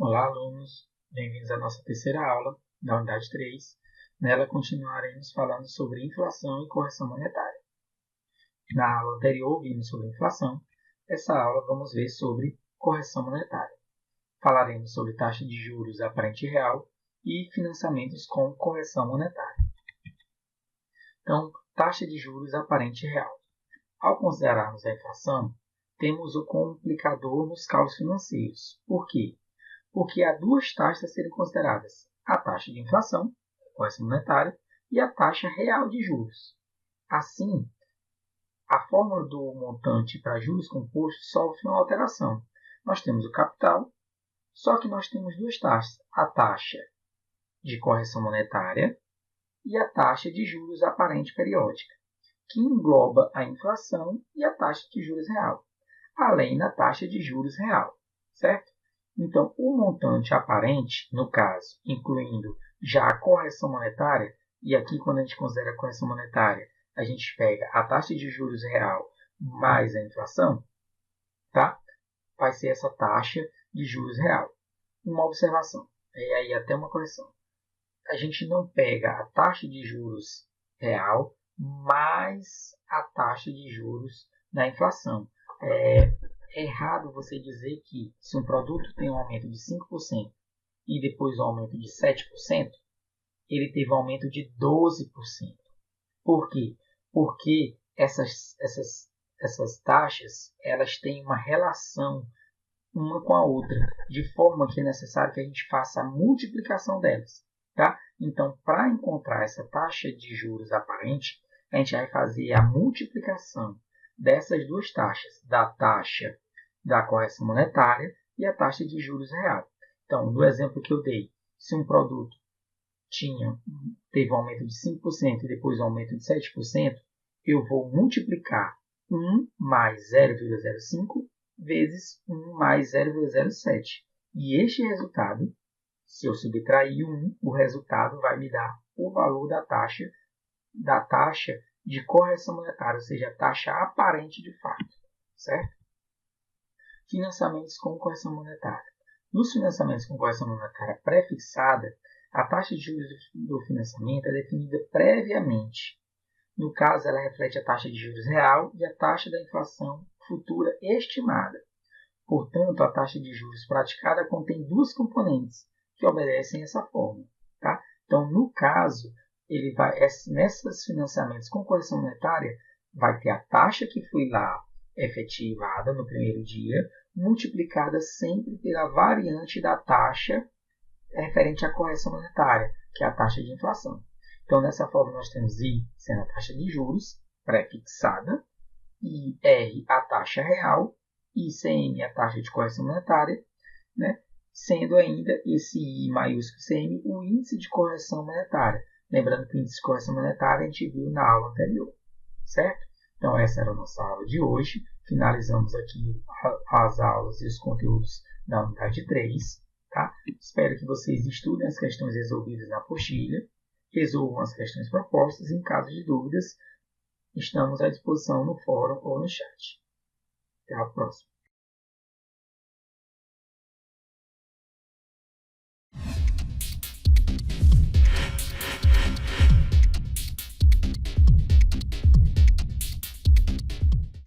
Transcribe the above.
Olá, alunos! Bem-vindos à nossa terceira aula da unidade 3. Nela continuaremos falando sobre inflação e correção monetária. Na aula anterior vimos sobre inflação. Nessa aula vamos ver sobre correção monetária. Falaremos sobre taxa de juros aparente e real e financiamentos com correção monetária. Então, taxa de juros aparente e real. Ao considerarmos a inflação, temos o complicador nos cálculos financeiros. Por quê? Porque há duas taxas a serem consideradas: a taxa de inflação, correção monetária, e a taxa real de juros. Assim, a fórmula do montante para juros compostos sofre uma alteração. Nós temos o capital, só que nós temos duas taxas: a taxa de correção monetária e a taxa de juros aparente periódica, que engloba a inflação e a taxa de juros real, além da taxa de juros real, certo? Então, o montante aparente, no caso, incluindo já a correção monetária, e aqui quando a gente considera a correção monetária, a gente pega a taxa de juros real mais a inflação, tá? Vai ser essa taxa de juros real. Uma observação, e aí até uma correção. A gente não pega a taxa de juros real mais a taxa de juros da inflação. É errado você dizer que se um produto tem um aumento de 5% e depois um aumento de 7%, ele teve um aumento de 12%. Por quê? Porque essas taxas elas têm uma relação uma com a outra, de forma que é necessário que a gente faça a multiplicação delas. Tá? Então, para encontrar essa taxa de juros aparente, a gente vai fazer a multiplicação dessas duas taxas, da taxa da correção monetária e a taxa de juros real. Então, no exemplo que eu dei, se um produto teve um aumento de 5% e depois um aumento de 7%, eu vou multiplicar 1 mais 0,05 vezes 1 mais 0,07. E este resultado, se eu subtrair 1, o resultado vai me dar o valor da taxa de correção monetária, ou seja, a taxa aparente de fato, certo? Financiamentos com correção monetária. Nos financiamentos com correção monetária pré-fixada, a taxa de juros do financiamento é definida previamente. No caso, ela reflete a taxa de juros real e a taxa da inflação futura estimada. Portanto, a taxa de juros praticada contém duas componentes que obedecem essa fórmula. Tá? Então, no caso, nesses financiamentos com correção monetária, vai ter a taxa que foi lá efetivada no primeiro dia, multiplicada sempre pela variante da taxa referente à correção monetária, que é a taxa de inflação. Então, nessa forma, nós temos I sendo a taxa de juros pré-fixada, IR a taxa real, ICM a taxa de correção monetária, né? Sendo ainda esse I maiúsculo CM o índice de correção monetária. Lembrando que o índice de correção monetária a gente viu na aula anterior, certo? Então, essa era a nossa aula de hoje. Finalizamos aqui as aulas e os conteúdos da unidade 3. Tá? Espero que vocês estudem as questões resolvidas na apostila, resolvam as questões propostas e, em caso de dúvidas, estamos à disposição no fórum ou no chat. Até a próxima.